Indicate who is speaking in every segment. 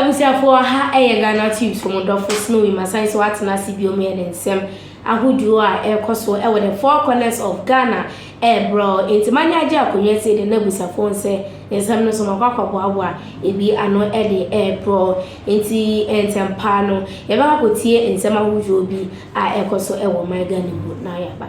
Speaker 1: abusiafo ha Ghanatube from Wonderful Snowy Masai so atena CBO me and nsem ahudu a ekoso e with the four corners of Ghana bro intimanya age akonye se de nabusiafo nse nsem no so makwakwabo a ebi ano de bro enti entempa no ye ba kotie nsem ahudu obi a ekoso e wo my Ghana mu na yaba.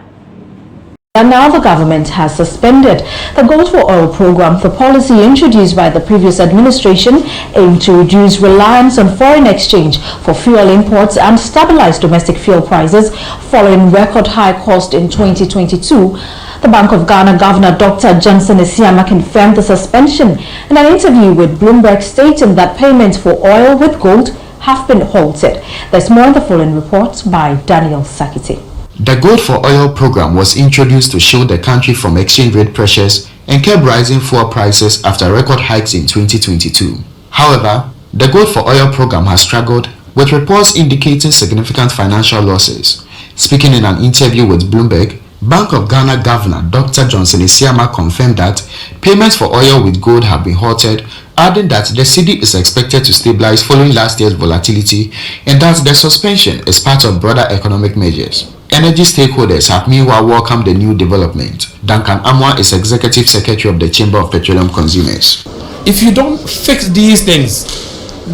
Speaker 2: And now the government has suspended the Gold for Oil program, the policy introduced by the previous administration aimed to reduce reliance on foreign exchange for fuel imports and stabilize domestic fuel prices following record high cost in 2022. The Bank of Ghana Governor Dr. Johnson Isiama confirmed the suspension in an interview with Bloomberg, stating that payments for oil with gold have been halted. There's more in the following report by Daniel Sakiti.
Speaker 3: The Gold for Oil program was introduced to shield the country from exchange rate pressures and kept rising fuel prices after record hikes in 2022. However, the Gold for Oil program has struggled, with reports indicating significant financial losses. Speaking in an interview with Bloomberg, Bank of Ghana Governor Dr. Johnson Isiama confirmed that payments for oil with gold have been halted, adding that the cedi is expected to stabilize following last year's volatility and that the suspension is part of broader economic measures. Energy stakeholders have meanwhile welcomed the new development. Duncan Amwa is Executive Secretary of the Chamber of Petroleum Consumers.
Speaker 4: If you don't fix these things,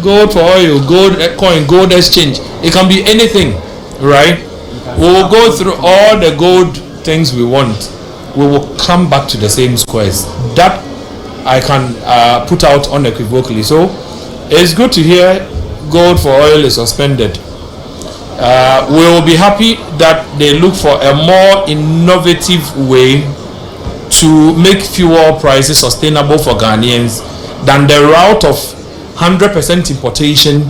Speaker 4: gold for oil, gold coin, gold exchange, it can be anything, right? We will go through all the gold things we want. We will come back to the same squares. That I can put out unequivocally. So it's good to hear gold for oil is suspended. We will be happy that they look for a more innovative way to make fuel prices sustainable for Ghanaians than the route of 100% importation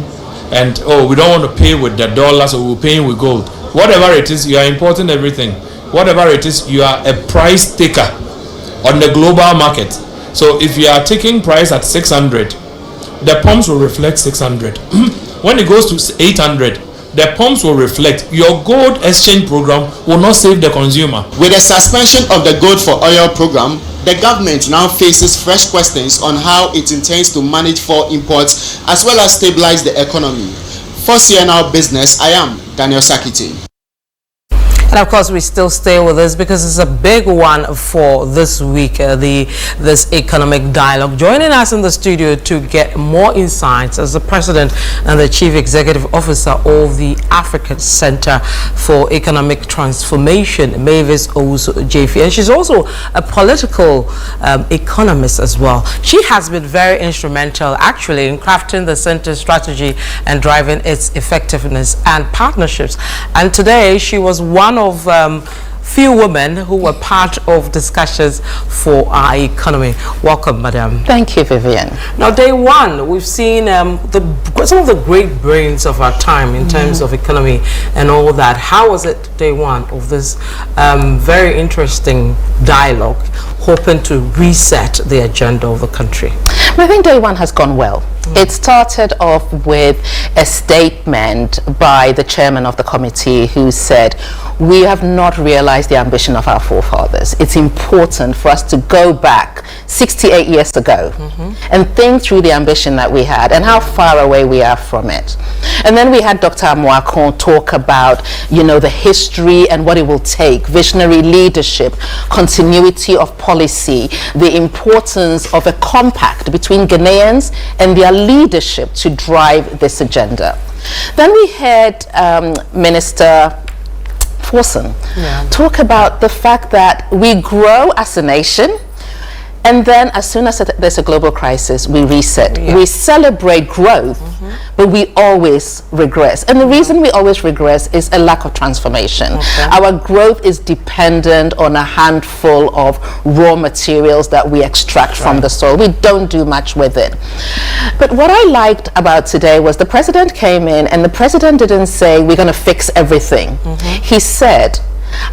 Speaker 4: and we don't want to pay with the dollar, so we're paying with gold. Whatever it is, you are importing everything. Whatever it is, you are a price taker on the global market. So if you are taking price at 600, the pumps will reflect 600. When it goes to 800, the pumps will reflect. Your gold exchange program will not save the consumer.
Speaker 3: With the suspension of the Gold for Oil program, the government now faces fresh questions on how it intends to manage fuel imports as well as stabilize the economy. For CNR Business, I am Daniel Sakiti.
Speaker 5: And of course, we still stay with this because it's a big one for this week, this economic dialogue. Joining us in the studio to get more insights as the President and the Chief Executive Officer of the African Center for Economic Transformation, Mavis Owusu-Jefi. And she's also a political economist as well. She has been very instrumental actually in crafting the center's strategy and driving its effectiveness and partnerships. And today she was one of few women who were part of discussions for our economy. Welcome, madam.
Speaker 6: Thank you, Vivian.
Speaker 5: Now, day one, we've seen some of the great brains of our time in terms of economy and all that. How was it day one of this very interesting dialogue, hoping to reset the agenda of the country?
Speaker 6: I think day one has gone well. It started off with a statement by the chairman of the committee who said, we have not realized the ambition of our forefathers. It's important for us to go back 68 years ago and think through the ambition that we had and how far away we are from it. And then we had Dr. Amoakon talk about, you know, the history and what it will take, visionary leadership, continuity of policy, the importance of a compact between Ghanaians and their leadership to drive this agenda. Then we had Minister Forson talk about the fact that we grow as a nation, and then as soon as there's a global crisis, we reset. We celebrate growth, but we always regress. And the reason we always regress is a lack of transformation. Our growth is dependent on a handful of raw materials that we extract from the soil. We don't do much with it. But what I liked about today was the president came in, and the president didn't say, we're going to fix everything. He said,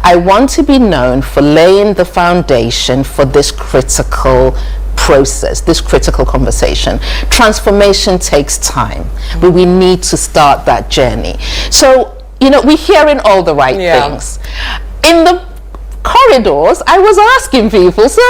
Speaker 6: I want to be known for laying the foundation for this critical process, this critical conversation. Transformation takes time, but we need to start that journey. So, you know, we're hearing all the right things. In the corridors, I was asking people, so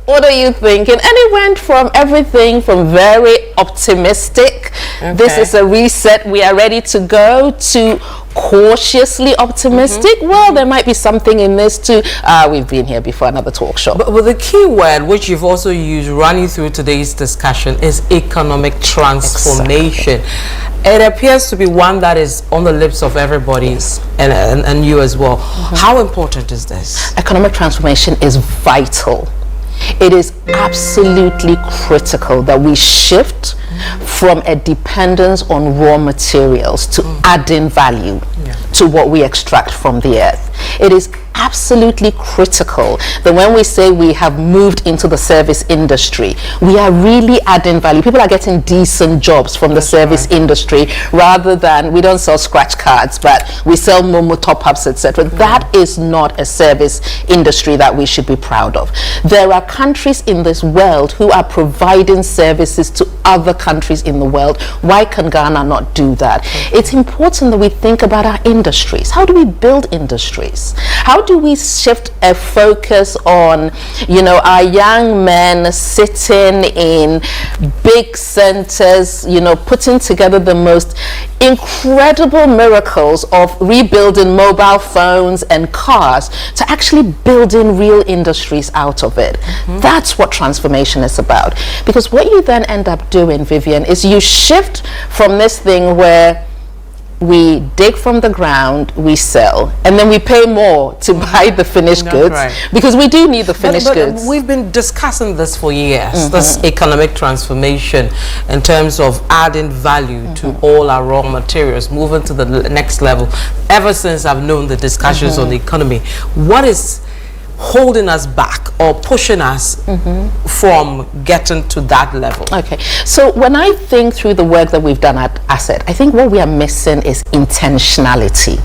Speaker 6: what are you thinking? And it went from everything from very optimistic, this is a reset, we are ready to go, to cautiously optimistic. Well, there might be something in this too. We've been here before, another talk show.
Speaker 5: But the key word which you've also used running through today's discussion is economic transformation. It appears to be one that is on the lips of everybody, and you as well. How important is this?
Speaker 6: Economic transformation is vital. It is absolutely critical that we shift from a dependence on raw materials to adding value to what we extract from the earth. It is absolutely critical that when we say we have moved into the service industry, we are really adding value. People are getting decent jobs from the service industry, rather than, we don't sell scratch cards, but we sell Momo top-ups, etc. That is not a service industry that we should be proud of. There are countries in this world who are providing services to other countries in the world. Why can Ghana not do that? It's important that we think about our industries. How do we build industries? How do we shift a focus on, you know, our young men sitting in big centers, you know, putting together the most incredible miracles of rebuilding mobile phones and cars to actually building real industries out of it. That's what transformation is about. Because what you then end up doing, Vivian, is you shift from this thing where we dig from the ground, we sell, and then we pay more to buy the finished goods, because we do need the finished goods.
Speaker 5: We've been discussing this for years, this economic transformation in terms of adding value to all our raw materials, moving to the next level. Ever since I've known the discussions on the economy, what is holding us back or pushing us from getting to that level?
Speaker 6: Okay, so when I think through the work that we've done at Asset, I think what we are missing is intentionality,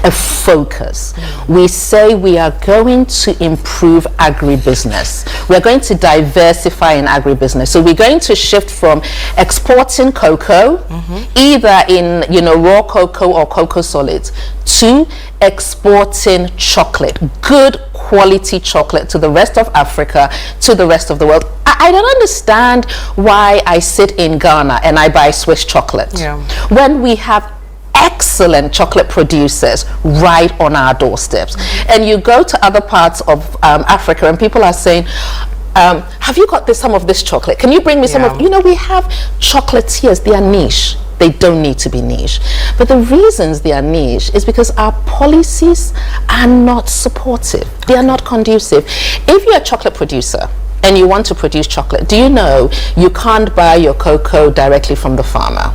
Speaker 6: a focus. We say we are going to improve agribusiness. We're going to diversify in agribusiness. So we're going to shift from exporting cocoa, either in, you know, raw cocoa or cocoa solids, to exporting chocolate, good quality chocolate, to the rest of Africa, to the rest of the world. I don't understand why I sit in Ghana and I buy Swiss chocolate when we have excellent chocolate producers right on our doorsteps. And you go to other parts of Africa and people are saying, have you got some of this chocolate? Can you bring me some of, you know, we have chocolatiers, they are niche. They don't need to be niche. But the reasons they are niche is because our policies are not supportive. They are not conducive. If you're a chocolate producer and you want to produce chocolate, do you know you can't buy your cocoa directly from the farmer?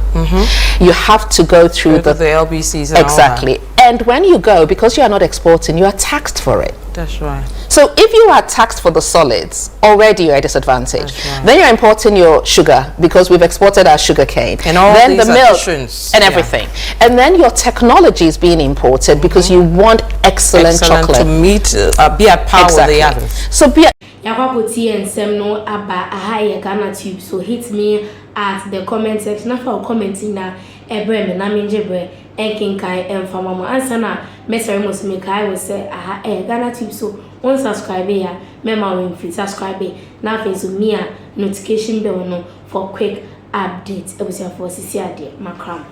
Speaker 6: You have to go through the
Speaker 5: LBCs and
Speaker 6: exactly.
Speaker 5: all that.
Speaker 6: And when you go, because you are not exporting, you are taxed for it.
Speaker 5: That's right.
Speaker 6: So if you are taxed for the solids, already you're at a disadvantage. Then you're importing your sugar, because we've exported our sugar cane,
Speaker 5: and all
Speaker 6: then
Speaker 5: these
Speaker 6: the milk
Speaker 5: additions,
Speaker 6: and everything. And then your technology is being imported because you want excellent chocolate
Speaker 5: to meet, be at par with the others.
Speaker 6: So be
Speaker 1: Yakwakoti and Semno Aba Ahaya Ghanatube. So hit me at the comment section. If I'm commenting na Ebrem na Minjebre Enkinkai and Famama Ansana Messer Musmika will say aha Ghanatube. So one subscribe here, memory free subscribe. Now face me notification bell no for quick updates. It was your for CCD Macram.